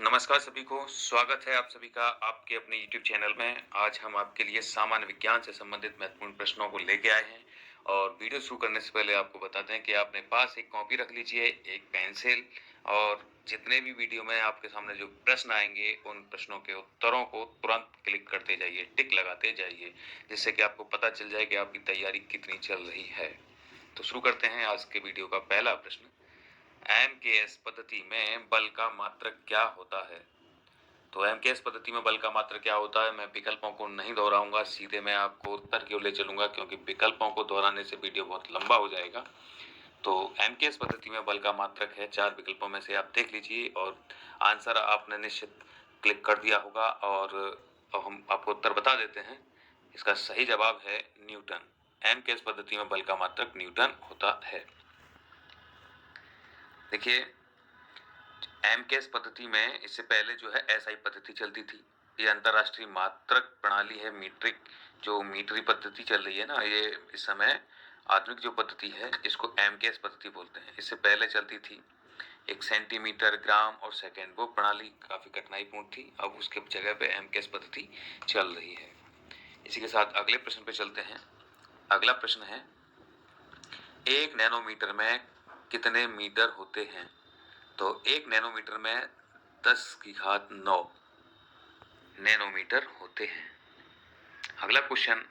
नमस्कार सभी को, स्वागत है आप सभी का आपके अपने YouTube चैनल में। आज हम आपके लिए सामान्य विज्ञान से संबंधित महत्वपूर्ण प्रश्नों को लेके आए हैं और वीडियो शुरू करने से पहले आपको बताते हैं कि आपने पास एक कॉपी रख लीजिए, एक पेंसिल और जितने भी वीडियो में आपके सामने जो प्रश्न आएंगे उन प्रश्नों के उत्तरों को तुरंत क्लिक करते जाइए, टिक लगाते जाइए, जिससे कि आपको पता चल जाए कि आपकी तैयारी कितनी चल रही है। तो शुरू करते हैं आज के वीडियो का पहला प्रश्न। एमकेएस पद्धति में बल का मात्रक क्या होता है? तो एमकेएस पद्धति में बल का मात्रक क्या होता है, मैं विकल्पों को नहीं दोहराऊंगा, सीधे मैं आपको उत्तर की ओर ले चलूंगा क्योंकि विकल्पों को दोहराने से वीडियो बहुत लंबा हो जाएगा। तो एमकेएस पद्धति में बल का मात्रक है, 4 विकल्पों में से आप देख लीजिए और आंसर आपने निश्चित क्लिक कर दिया होगा और अब हम आपको उत्तर बता देते हैं। इसका सही जवाब है न्यूटन। एमकेएस पद्धति में बल का मात्रक न्यूटन होता है। देखिए, एमकेएस पद्धति में इससे पहले जो है एसआई पद्धति चलती थी। ये अंतरराष्ट्रीय मात्रक प्रणाली है, मीट्रिक जो मीटरी पद्धति चल रही है ना, ये इस समय आधुनिक जो पद्धति है इसको एमकेएस पद्धति बोलते हैं। इससे पहले चलती थी एक सेंटीमीटर, ग्राम और सेकेंड, वो प्रणाली काफी कठिनाईपूर्ण थी। अब उसके जगह पे एमकेएस पद्धति चल रही है। इसी के साथ अगले प्रश्न पे चलते हैं। अगला प्रश्न है, 1 नैनोमीटर में कितने मीटर होते हैं? तो 1 नैनोमीटर में 10⁹ नैनोमीटर होते हैं। अगला क्वेश्चन,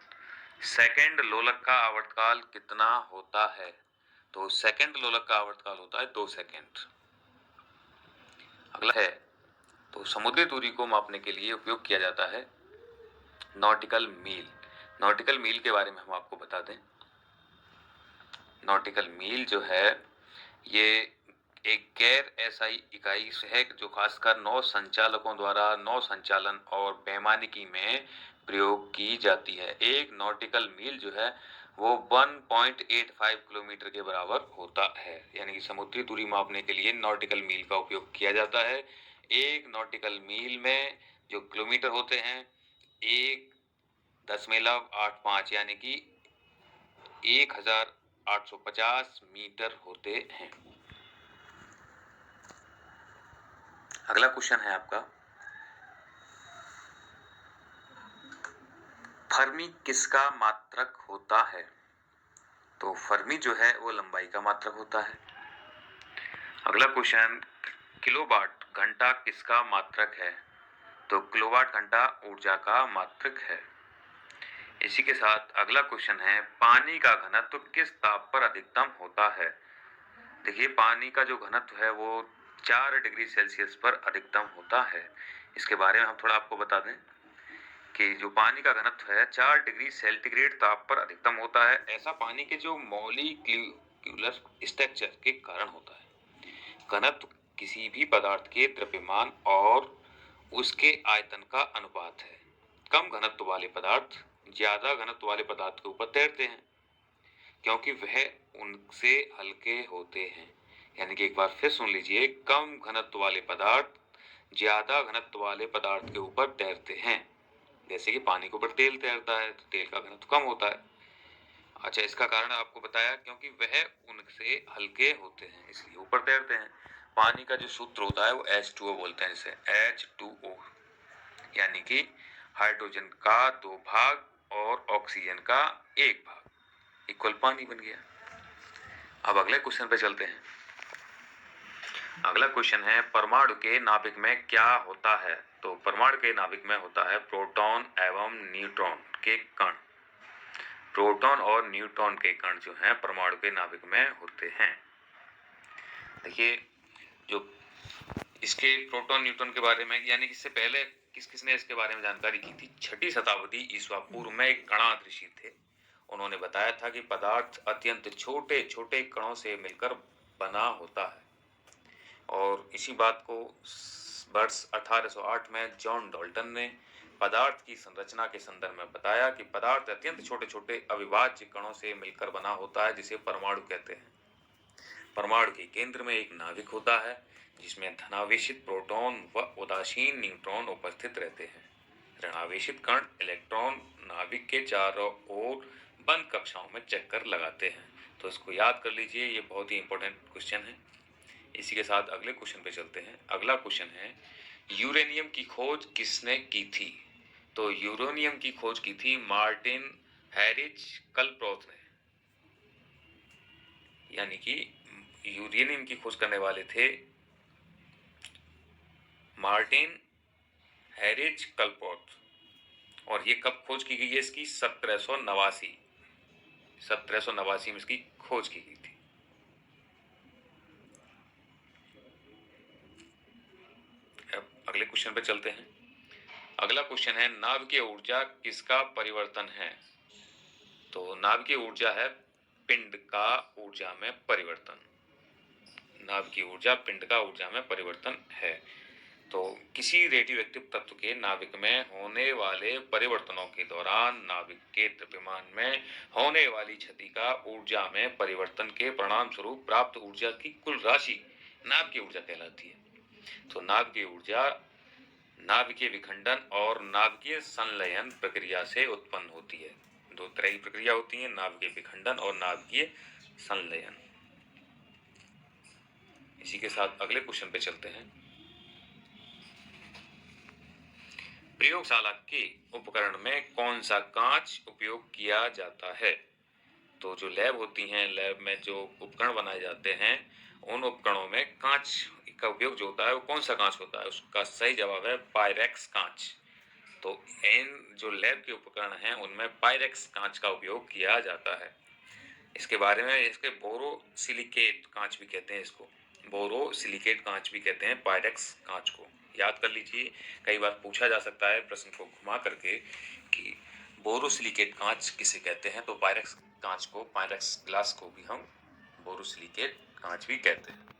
सेकंड लोलक का आवर्तकाल कितना होता है? तो सेकंड लोलक का आवर्तकाल होता है 2 सेकंड। अगला है, तो समुद्री दूरी को मापने के लिए उपयोग किया जाता है नॉटिकल मील। नॉटिकल मील के बारे में हम आपको बता दें। नॉटिकल मील जो है ये एक गैर एसआई इकाई है जो खासकर नौ संचालकों द्वारा नौ संचालन और पैमानिकी में प्रयोग की जाती है। एक नॉटिकल मील जो है वो 1.85 किलोमीटर के बराबर होता है, यानी कि समुद्री दूरी मापने के लिए नॉटिकल मील का उपयोग किया जाता है। एक नॉटिकल मील में जो किलोमीटर होते हैं 1.85 यानी कि 1850 मीटर होते हैं। अगला क्वेश्चन है आपका, फर्मी किसका मात्रक होता है? तो फर्मी जो है वो लंबाई का मात्रक होता है। अगला क्वेश्चन, किलोवाट घंटा किसका मात्रक है? तो किलोवाट घंटा ऊर्जा का मात्रक है। इसी के साथ अगला क्वेश्चन है, पानी का घनत्व किस ताप पर अधिकतम होता है? देखिए, पानी का जो घनत्व है वो 4 डिग्री सेल्सियस पर अधिकतम होता है। इसके बारे में हम थोड़ा आपको बता दें कि जो पानी का घनत्व है 4 डिग्री सेंटीग्रेड ताप पर अधिकतम होता है। ऐसा पानी के जो मॉलिक्यूलर स्ट्रक्चर के कारण होता है। घनत्व किसी भी पदार्थ के द्रव्यमान और उसके आयतन का अनुपात है। कम घनत्व वाले पदार्थ ज्यादा घनत्व वाले पदार्थ के ऊपर तैरते हैं क्योंकि वह उनसे हल्के होते हैं। यानी कि एक बार फिर सुन लीजिए, कम घनत्व वाले पदार्थ ज्यादा घनत्व वाले पदार्थ के ऊपर तैरते हैं। जैसे कि पानी के ऊपर तेल तैरता है तो तेल का घनत्व कम होता है। अच्छा, इसका कारण आपको बताया क्योंकि वह उनसे हल्के होते हैं इसलिए ऊपर तैरते हैं। पानी का जो सूत्र होता है वो H2O बोलते हैं, जिसे H2O, यानी कि हाइड्रोजन का 2 भाग और ऑक्सीजन का 1 भाग इक्वल पानी बन गया। अब अगले क्वेश्चन पे चलते हैं। अगला क्वेश्चन है, परमाणु के नाभिक में क्या होता है? तो परमाणु के नाभिक में होता है प्रोटॉन एवं न्यूट्रॉन के कण। प्रोटॉन और न्यूट्रॉन के कण जो हैं परमाणु के नाभिक में होते हैं। देखिए, जो इसके प्रोटॉन न्यूट्रॉन के बारे में, यानी इससे पहले किस किसने इसके बारे में जानकारी की थी? 6ठी शताब्दी ईसा पूर्व में एक गणात ऋषि थे। उन्होंने बताया था कि पदार्थ अत्यंत छोटे छोटे कणों से मिलकर बना होता है और इसी बात को वर्ष 1808 में जॉन डाल्टन ने पदार्थ की संरचना के संदर्भ में बताया कि पदार्थ अत्यंत छोटे छोटे अविभाज्य कणों से मिलकर बना होता है, जिसे परमाणु कहते हैं। परमाणु के केंद्र में एक नाभिक होता है जिसमें धनावेशित प्रोटॉन व उदासीन न्यूट्रॉन उपस्थित रहते हैं। ऋणावेशित कण इलेक्ट्रॉन नाभिक के चारों ओर बंद कक्षाओं में चक्कर लगाते हैं। तो इसको याद कर लीजिए, ये बहुत ही इंपॉर्टेंट क्वेश्चन है। इसी के साथ अगले क्वेश्चन पे चलते हैं। अगला क्वेश्चन है, यूरेनियम की खोज किसने की थी? तो यूरेनियम की खोज की थी मार्टिन हैरिच कलप्रोथ ने, यानी कि यूरेनियम की खोज करने वाले थे मार्टिन हैरिच कलप्रोथ। और ये कब खोज की गई है इसकी? 1789 में इसकी खोज की गई थी। अब अगले क्वेश्चन पे चलते हैं। अगला क्वेश्चन है नाभिकीय ऊर्जा किसका परिवर्तन है? तो नाभिकीय ऊर्जा है पिंड का ऊर्जा में परिवर्तन। नाभिकीय ऊर्जा पिंड का ऊर्जा में परिवर्तन है। तो किसी रेडियो एक्टिव तत्व के नाभिक में होने वाले परिवर्तनों के दौरान नाभिक के द्रव्यमान में होने वाली क्षति का ऊर्जा में परिवर्तन के परिणाम स्वरूप प्राप्त ऊर्जा की कुल राशि नाभिकीय ऊर्जा कहलाती है। तो नाभिकीय ऊर्जा नाभिकीय विखंडन और नाभिकीय संलयन प्रक्रिया से उत्पन्न होती है। दो तरह की प्रक्रिया होती है, नाभिकीय विखंडन और नाभिकीय संलयन। इसी के साथ अगले क्वेश्चन पे चलते हैं। प्रयोगशाला के उपकरण में कौन सा कांच उपयोग किया जाता है? तो जो लैब होती हैं, लैब में जो उपकरण बनाए जाते हैं, उन उपकरणों में कांच का उपयोग जो होता है वो कौन सा कांच होता है? उसका सही जवाब है पायरेक्स कांच। तो इन जो लैब के उपकरण हैं उनमें पायरेक्स कांच का उपयोग किया जाता है। इसके बारे में इसके बोरोसिलिकेट कांच भी कहते हैं, इसको बोरोसिलिकेट कांच भी कहते हैं पायरेक्स कांच को। याद कर लीजिए, कई बार पूछा जा सकता है प्रश्न को घुमा करके कि बोरोसिलिकेट कांच किसे कहते हैं। तो पायरेक्स कांच को, पायरेक्स ग्लास को भी हम बोरोसिलिकेट कांच भी कहते हैं।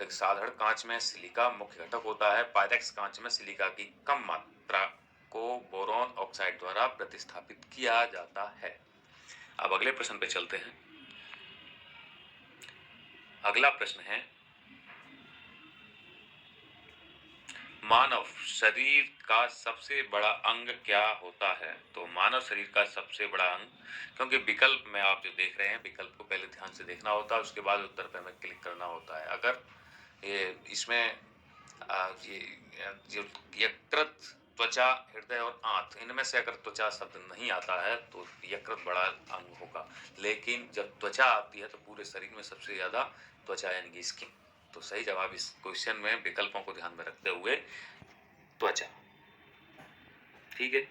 देखिए, साधारण कांच में सिलिका मुख्य घटक होता है। पायरेक्स कांच में सिलिका की कम मात्रा को बोरॉन ऑक्साइड द्वारा प्रतिस्थापित किया जाता है। अब अगले प्रश्न पे चलते हैं। अगला प्रश्न है मानव शरीर का सबसे बड़ा अंग क्या होता है? तो मानव शरीर का सबसे बड़ा अंग, क्योंकि विकल्प में आप जो देख रहे हैं, विकल्प को पहले ध्यान से देखना होता है, उसके बाद उत्तर पे हमें क्लिक करना होता है। अगर ये इसमें ये जो यकृत, त्वचा, हृदय और आंत, इनमें से अगर त्वचा शब्द नहीं आता है तो यकृत बड़ा अंग होगा। लेकिन जब त्वचा आती है तो पूरे शरीर में सबसे ज्यादा त्वचा यानी कि स्किन। तो सही जवाब इस क्वेश्चन में विकल्पों को ध्यान में रखते हुए त्वचा। ठीक है,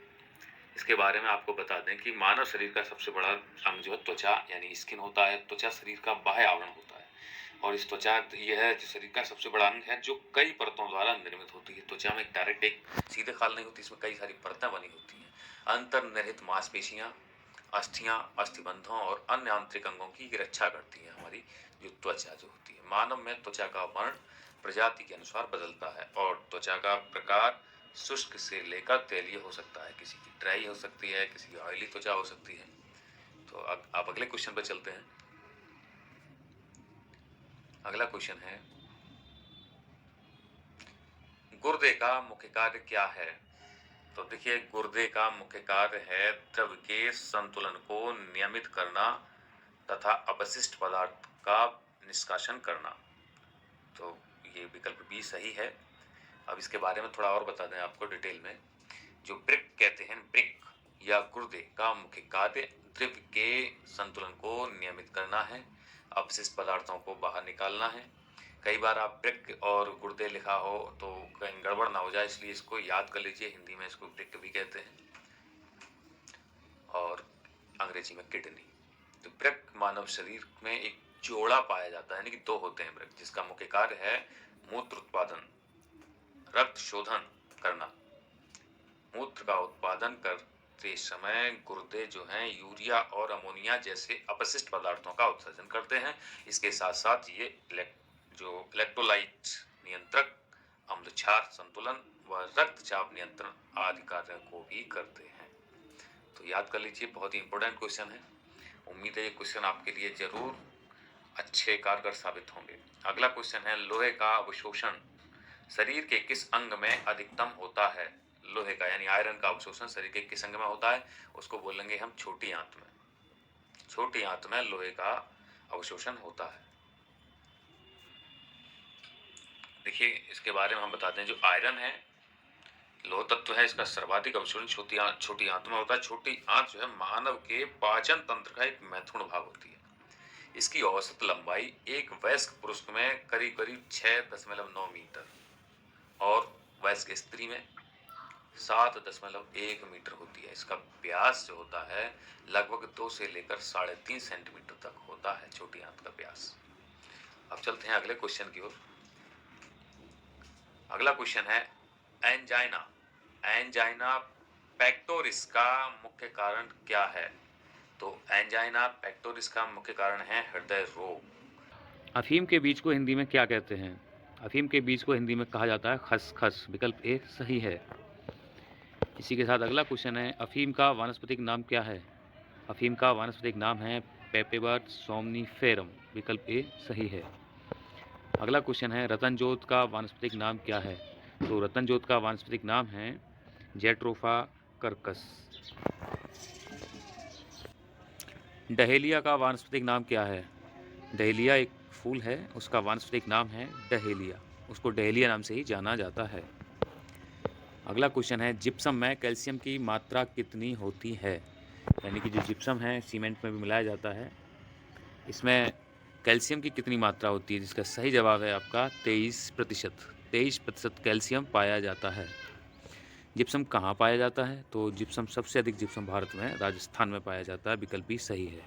इसके बारे में आपको बता दें कि मानव शरीर का सबसे बड़ा अंग जो है त्वचा यानी स्किन होता है। त्वचा शरीर का बाह्य आवरण होता है और इस त्वचा यह शरीर का सबसे बड़ा अंग है जो कई परतों द्वारा निर्मित होती है। त्वचा में डायरेक्ट एक सीधे खाल नहीं होती, इसमें कई सारी परतें बनी होती हैं। अंतर्निहित मांसपेशियां, अस्थियां, अस्थिबंधों और अन्य आंतरिक अंगों की रक्षा करती है हमारी जो त्वचा जो होती है। मानव में त्वचा का वर्ण प्रजाति के अनुसार बदलता है और त्वचा का प्रकार शुष्क से लेकर तैलीय हो सकता है। किसी की ड्राई हो सकती है, किसी की ऑयली त्वचा हो सकती है। तो अब आप अगले क्वेश्चन पर चलते हैं। अगला क्वेश्चन है गुर्दे का मुख्य कार्य क्या है? तो देखिए, गुर्दे का मुख्य कार्य है द्रव के संतुलन को नियमित करना तथा अपशिष्ट पदार्थ का निष्कासन करना। तो ये विकल्प बी सही है। अब इसके बारे में थोड़ा और बता दें आपको डिटेल में। जो ब्रिक कहते हैं, ब्रिक या गुर्दे का मुख्य कार्य द्रव के संतुलन को नियमित करना है, अपशिष्ट पदार्थों को बाहर निकालना है। कई बार आप ब्रिक और गुर्दे लिखा हो तो कहीं गड़बड़ ना हो जाए, इसलिए इसको याद कर लीजिए। हिंदी में इसको ब्रिक भी कहते हैं और अंग्रेजी में किडनी। तो ब्रिक मानव शरीर में एक जोड़ा पाया जाता है, यानी कि दो होते हैं ब्रिक, जिसका मुख्य कार्य है मूत्र उत्पादन, रक्त शोधन करना। मूत्र का उत्पादन करते समय गुर्दे जो हैं यूरिया और अमोनिया जैसे अपशिष्ट पदार्थों का उत्सर्जन करते हैं। इसके साथ साथ ये जो इलेक्ट्रोलाइट नियंत्रक, अम्लक्षार संतुलन व रक्तचाप नियंत्रण आदि कार्यों को भी करते हैं। तो याद कर लीजिए, बहुत ही इंपॉर्टेंट क्वेश्चन है। उम्मीद है ये क्वेश्चन आपके लिए जरूर अच्छे कारगर साबित होंगे। अगला क्वेश्चन है लोहे का अवशोषण शरीर के किस अंग में अधिकतम होता है? लोहे का यानी आयरन का अवशोषण शरीर के किस अंग में होता है? उसको बोलेंगे हम छोटी आंत में। छोटी आंत में लोहे का अवशोषण होता है। देखिए, इसके बारे में हम बताते हैं। जो आयरन है, लोह तत्व है, इसका सर्वाधिक अवशोषण छोटी आंत में होता है। छोटी आंत जो है मानव के पाचन तंत्र का एक महत्वपूर्ण भाग होती है। इसकी औसत लंबाई एक वयस्क पुरुष में करीब करीब 6.9 मीटर और वयस्क स्त्री में 7.1 मीटर होती है। इसका व्यास जो होता है लगभग 2 से लेकर 3.5 सेंटीमीटर तक होता है, छोटी आंत का व्यास। अब चलते हैं अगले क्वेश्चन की ओर। अगला क्वेश्चन है एंजाइना। एंजाइना पेक्टोरिस का मुख्य कारण क्या है? तो एंजाइना पेक्टोरिस का मुख्य कारण है हृदय रोग। अफीम के बीज को हिंदी में क्या कहते हैं? अफीम के बीज को हिंदी में कहा जाता है खसखस। विकल्प ए सही है। इसी के साथ अगला क्वेश्चन है अफीम का वानस्पतिक नाम क्या है? अफीम का वानस्पतिक नाम है पेपेबर सोमनीफेरम। विकल्प ए सही है। अगला क्वेश्चन है रतन जोत का वानस्पतिक नाम क्या है? तो रतन जोत का वानस्पतिक नाम है जेट्रोफा कर्कस। डहेलिया का वानस्पतिक नाम क्या है? डहेलिया एक फूल है, उसका वानस्पतिक नाम है डहेलिया। उसको डहेलिया नाम से ही जाना जाता है। अगला क्वेश्चन है जिप्सम में कैल्शियम की मात्रा कितनी होती है? यानी कि जो जिप्सम है सीमेंट में भी मिलाया जाता है, इसमें कैल्शियम की कितनी मात्रा होती है? जिसका सही जवाब है आपका 23%। 23% कैल्शियम पाया जाता है। जिप्सम कहाँ पाया जाता है? तो जिप्सम सबसे अधिक जिप्सम भारत में राजस्थान में पाया जाता है। विकल्प भी सही है।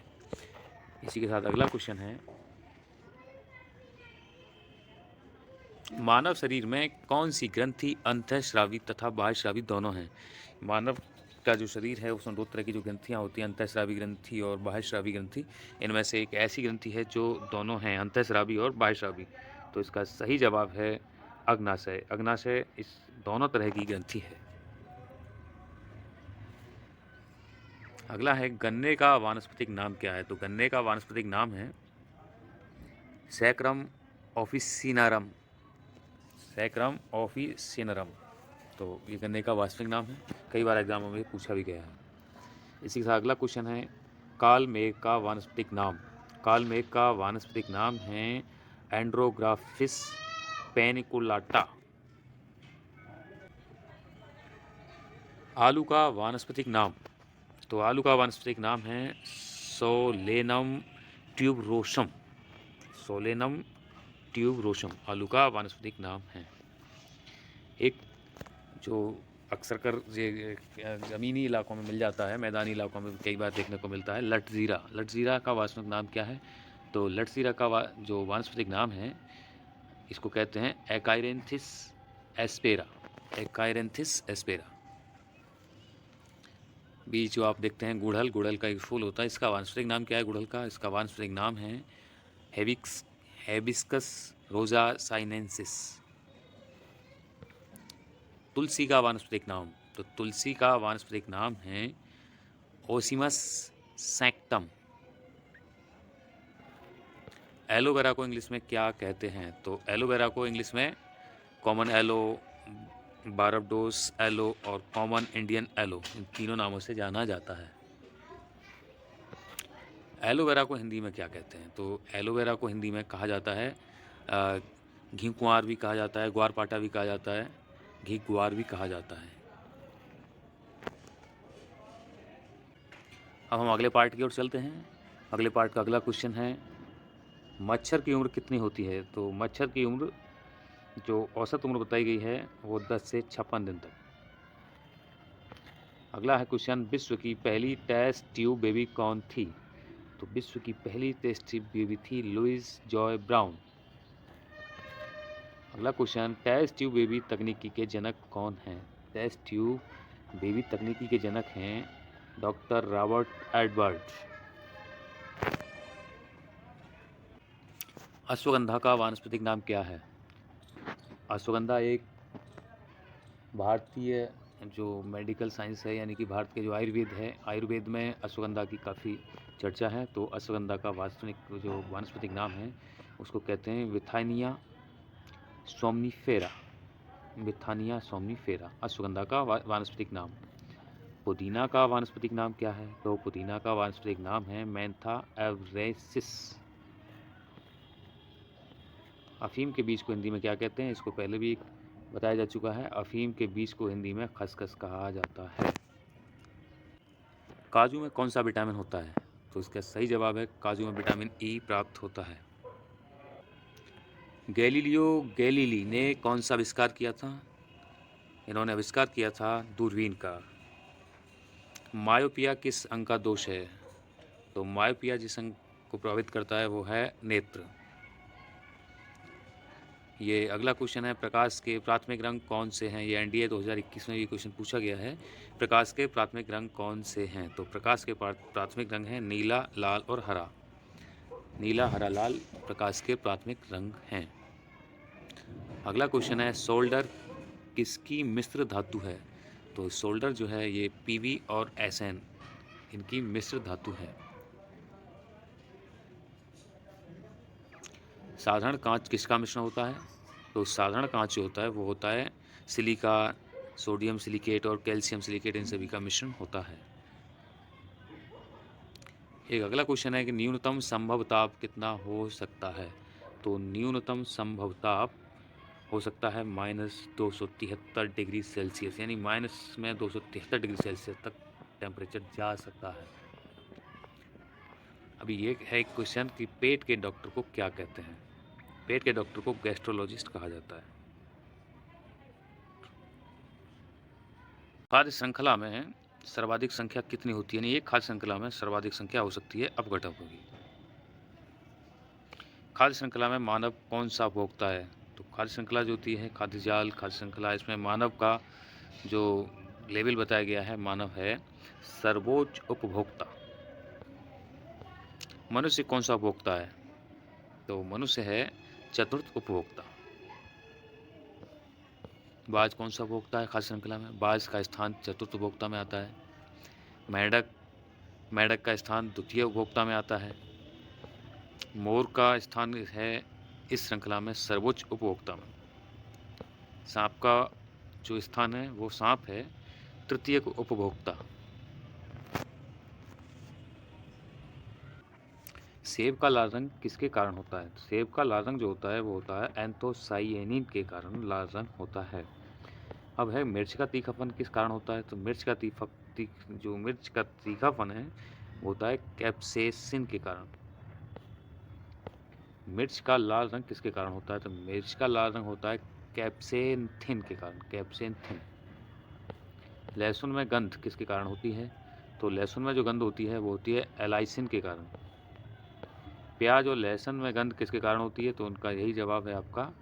इसी के साथ अगला क्वेश्चन है मानव शरीर में कौन सी ग्रंथि अंतःस्रावी तथा बाह्यस्रावी दोनों हैं? मानव का जो शरीर है उसमें 2 तरह की जो ग्रंथियाँ होती हैं, अंतःस्रावी ग्रंथि और बाह्यस्रावी ग्रंथि। इनमें से एक ऐसी ग्रंथि है जो दोनों हैं, अंतःस्रावी और बाह्यस्रावी। तो इसका सही जवाब है अग्नाशय। अग्नाशय इस दोनों तरह की ग्रंथि है। अगला है गन्ने का वानस्पतिक नाम क्या है? तो गन्ने का वानस्पतिक नाम है सैक्रम ऑफिसिनारम। सैक्रम ऑफिसिनरम। तो ये गन्ने का वास्तविक नाम है। कई बार एग्जामों में पूछा भी गया है। इसी के साथ अगला क्वेश्चन है काल मेघ का वानस्पतिक नाम। काल मेघ का वानस्पतिक नाम है एंड्रोग्राफिस पेनिकुलाटा। आलू का वानस्पतिक नाम। तो आलू का वानस्पतिक नाम है सोलेनम ट्यूबरोसम। सोलेनम ट्यूबरोसम आलू का वानस्पतिक नाम है। एक जो अक्सर कर ज़मीनी इलाकों में मिल जाता है, मैदानी इलाकों में कई बार देखने को मिलता है, लटज़ीरा। लटज़ीरा का वास्तविक नाम क्या है? तो लटज़ीरा का जो वानस्पतिक नाम है इसको कहते हैं एकाइरेंथिस एस्पेरा। एकाइरेंथिस एस्पेरा। बीज जो आप देखते हैं गुड़हल, गुड़हल का एक फूल होता है, इसका वानस्पतिक नाम क्या है गुड़हल का? इसका वानस्पतिक नाम है हेबिस्कस रोजा साइनेंसिस। तुलसी का वानस्पतिक नाम। तो तुलसी का वानस्पतिक नाम है ओसिमस सैक्टम। एलोवेरा को इंग्लिश में क्या कहते हैं? तो एलोवेरा को इंग्लिश में कॉमन एलो, बारबडोस एलो और कॉमन इंडियन एलो, इन तीनों नामों से जाना जाता है। एलोवेरा को हिंदी में क्या कहते हैं? तो एलोवेरा को हिंदी में कहा जाता है घी कुंवार भी कहा जाता है, ग्वारपाठा भी कहा जाता है, घी गुआर भी कहा जाता है। अब हम अगले पार्ट की ओर चलते हैं। अगले पार्ट का अगला क्वेश्चन है मच्छर की उम्र कितनी होती है? तो मच्छर की उम्र जो औसत उम्र बताई गई है वो 10 से 56 दिन तक। अगला है क्वेश्चन विश्व की पहली टेस्ट ट्यूब बेबी कौन थी? तो विश्व की पहली टेस्ट ट्यूब बेबी थी लुइस जॉय ब्राउन। अगला क्वेश्चन टेस्ट ट्यूब बेबी तकनीकी के जनक कौन हैं? टेस्ट ट्यूब बेबी तकनीकी के जनक हैं डॉक्टर रॉबर्ट एडवर्ड। अश्वगंधा का वानस्पतिक नाम क्या है? अश्वगंधा एक भारतीय जो मेडिकल साइंस है, यानी कि भारत के जो आयुर्वेद है, आयुर्वेद में अश्वगंधा की काफ़ी चर्चा है। तो अश्वगंधा का वास्तविक जो वानस्पतिक नाम है उसको कहते हैं Withania somnifera. Withania somnifera ashwagandha का वानस्पतिक नाम। पुदीना का वानस्पतिक नाम क्या है? तो पुदीना का वानस्पतिक नाम है मेंथा एवरेसिस। अफ़ीम के बीज को हिंदी में क्या कहते हैं? इसको पहले भी बताया जा चुका है। अफ़ीम के बीज को हिंदी में खसखस कहा जाता है। काजू में कौन सा विटामिन होता है? तो इसका सही जवाब है काजू में विटामिन ई प्राप्त होता है। गैलीलियो गैलीली ने कौन सा आविष्कार किया था? इन्होंने आविष्कार किया था दूरबीन का। मायोपिया किस अंग का दोष है? तो मायोपिया जिस अंग को प्रभावित करता है वो है नेत्र। ये अगला क्वेश्चन है, प्रकाश के प्राथमिक रंग कौन से हैं? ये एनडीए 2021 में भी क्वेश्चन पूछा गया है। प्रकाश के प्राथमिक रंग कौन से हैं? तो प्रकाश के प्राथमिक रंग हैं नीला, लाल और हरा। नीला, हरा, लाल प्रकाश के प्राथमिक रंग हैं। अगला क्वेश्चन है, सोल्डर किसकी मिश्र धातु है? तो सोल्डर जो है ये पीवी और एसएन इनकी मिश्र धातु है। साधारण कांच किसका मिश्रण होता है? तो साधारण कांच जो होता है वो होता है सिलिका, सोडियम सिलिकेट और कैल्शियम सिलिकेट, इन सभी का मिश्रण होता है। एक अगला क्वेश्चन है कि न्यूनतम संभव ताप कितना हो सकता है? तो न्यूनतम संभव ताप हो सकता है -273 डिग्री सेल्सियस, यानी माइनस में 273 डिग्री सेल्सियस तक टेम्परेचर जा सकता है। अभी ये है एक क्वेश्चन कि पेट के डॉक्टर को क्या कहते हैं? पेट के डॉक्टर को गैस्ट्रोलॉजिस्ट कहा जाता है। खाद्य श्रृंखला में सर्वाधिक संख्या कितनी होती है? यानी एक खाद्य श्रृंखला में सर्वाधिक संख्या हो सकती है अपघटक होगी। खाद्य श्रृंखला में मानव कौन सा उपभोक्ता है? तो खाद्य श्रृंखला जो होती है खाद्य जाल खाद्य श्रृंखला, इसमें मानव का जो लेवल बताया गया है, मानव है सर्वोच्च उपभोक्ता। मनुष्य कौन सा उपभोक्ता है? तो मनुष्य है चतुर्थ उपभोक्ता। बाज कौन सा उपभोक्ता है खाद्य श्रृंखला में? बाज का स्थान चतुर्थ उपभोक्ता में आता है। मेंढक मेंढक का स्थान द्वितीय उपभोक्ता में आता है। मोर का स्थान है इस श्रृंखला में सर्वोच्च उपभोक्ता में। सांप का जो स्थान है वो सांप है तृतीय उपभोक्ता। सेब का लाल रंग किसके कारण होता है? सेब का लाल रंग जो होता है वो होता है एंथोसाइएनिन के कारण लाल रंग होता है। अब है मिर्च का तीखापन किस कारण होता है? तो मिर्च का तीखापन है वो होता है कैप्सेसिन के कारण। मिर्च का लाल रंग किसके कारण होता है? तो मिर्च का लाल रंग होता है कैप्सेंथिन के कारण, कैप्सेंथिन। लहसुन में गंध किसके कारण होती है? तो लहसुन में जो गंध होती है वो होती है एलाइसिन के कारण। प्याज और लहसुन में गंध किसके कारण होती है? तो उनका यही जवाब है आपका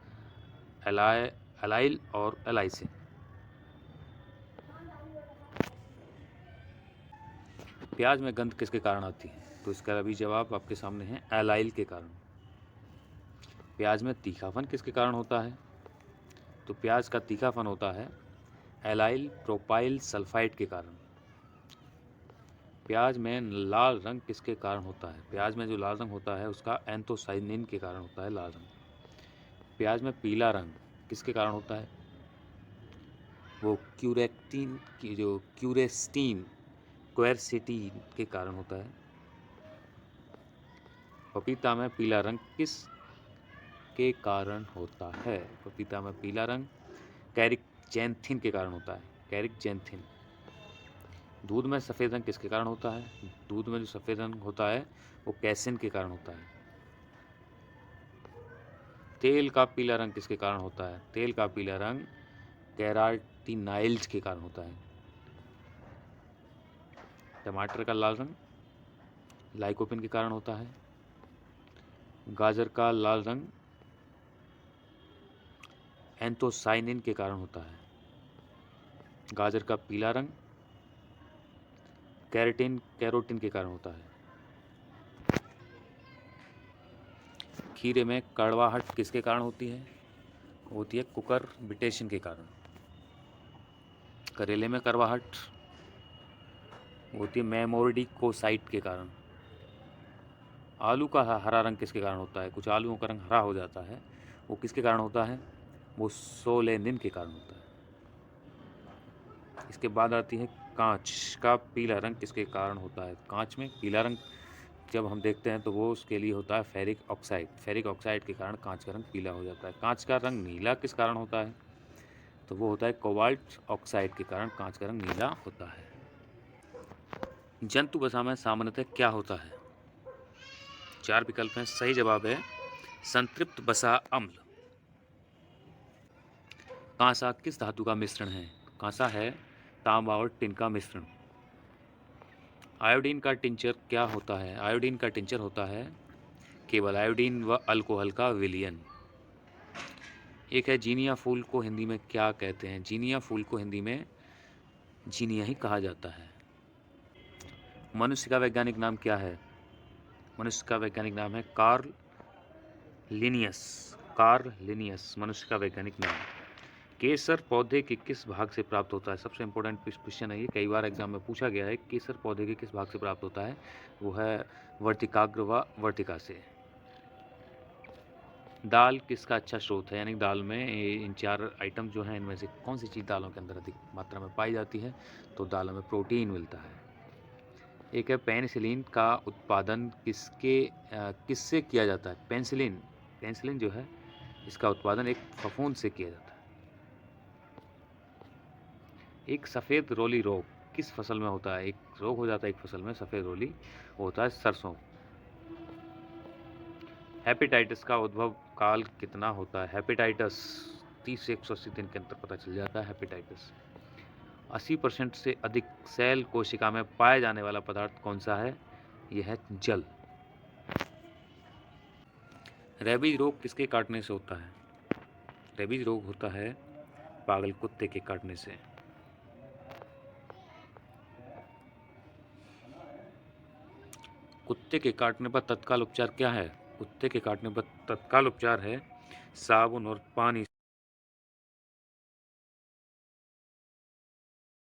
एलाइल और एलाइसिन। प्याज में गंध किसके कारण आती है? तो इसका अभी जवाब आपके सामने है एलाइल के कारण। प्याज में तीखापन किसके कारण होता है? तो प्याज का तीखापन होता है एलाइल प्रोपाइल सल्फाइड के कारण। प्याज में लाल रंग किसके कारण होता है? प्याज में जो लाल रंग होता है उसका एंथोसाइनिन के कारण होता है लाल रंग। प्याज में पीला रंग किसके कारण होता है? वो क्यूरेक्टिन की जो क्यूरेस्टीन क्वेरसिटीन के कारण होता है। पपीता में पीला रंग किस के कारण होता है? पपीता में पीला रंग कैरिकजैंथिन के कारण होता है, कैरिकजैंथिन। दूध में सफ़ेद रंग किसके कारण होता है? दूध में जो सफ़ेद रंग होता है वो कैसिन के कारण होता है। तेल का पीला रंग किसके कारण होता है? तेल का पीला रंग केराटिनाइल्स के कारण होता है। टमाटर का लाल रंग लाइकोपिन के कारण होता है। गाजर का लाल रंग एंथोसाइनिन के कारण होता है। गाजर का पीला रंग कैरोटीन के कारण होता है। खीरे में कड़वाहट किसके कारण होती है? होती है कुकुरबिटेशन के कारण। करेले में कड़वाहट होती है मेमोरिडिकोसाइट के कारण। आलू का हरा रंग किसके कारण होता है? कुछ आलूओं का रंग हरा हो जाता है, वो किसके कारण होता है? वो सोलेनिन के कारण होता है। इसके बाद आती है कांच का पीला रंग किसके कारण होता है? कांच में पीला रंग जब हम देखते हैं तो वो उसके लिए होता है फेरिक ऑक्साइड। फेरिक ऑक्साइड के कारण कांच का रंग पीला हो जाता है। कांच का रंग नीला किस कारण होता है? तो वो होता है कोबाल्ट ऑक्साइड के कारण कांच का रंग नीला होता है। जंतु वसा में सामान्यतः क्या होता है? 4 विकल्प हैं। सही जवाब है संतृप्त वसा अम्ल। कांसा किस धातु का मिश्रण है? कांसा है तांबा और टिन का मिश्रण। आयोडीन का टिंचर क्या होता है? आयोडीन का टिंचर होता है केवल आयोडीन व अल्कोहल का विलयन। एक है जीनिया फूल को हिंदी में क्या कहते हैं? जीनिया फूल को हिंदी में जीनिया ही कहा जाता है। मनुष्य का वैज्ञानिक नाम क्या है? मनुष्य का वैज्ञानिक नाम है कार्ल लिनियस। कार्ल लिनियस मनुष्य का वैज्ञानिक नाम। केसर पौधे के किस भाग से प्राप्त होता है? सबसे इंपॉर्टेंट क्वेश्चन है ये, कई बार एग्जाम में पूछा गया है। केसर पौधे के किस भाग से प्राप्त होता है? वो है वर्तिकाग्र व वर्तिका से। दाल किसका अच्छा स्रोत है? यानी दाल में इन 4 आइटम जो हैं इनमें से कौन सी चीज़ दालों के अंदर अधिक मात्रा में पाई जाती है? तो दालों में प्रोटीन मिलता है। एक है पेनिसिलिन का उत्पादन किससे किया जाता है? पेनिसिलिन जो है इसका उत्पादन एक फफूंद से किया जाता है। एक सफ़ेद रोली रोग किस फसल में होता है? एक रोग हो जाता है एक फसल में सफ़ेद रोली, वो होता है सरसों। हेपेटाइटिस का उद्भव काल कितना होता है? हेपेटाइटिस 30 से 180 दिन के अंदर पता चल जाता है हेपेटाइटिस। 80% से अधिक सेल कोशिका में पाए जाने वाला पदार्थ कौन सा है? यह है जल। रेबीज रोग किसके काटने से होता है? रेबीज रोग होता है पागल कुत्ते के काटने से। कुत्ते के काटने पर तत्काल उपचार क्या है? कुत्ते के काटने पर तत्काल उपचार है साबुन और पानी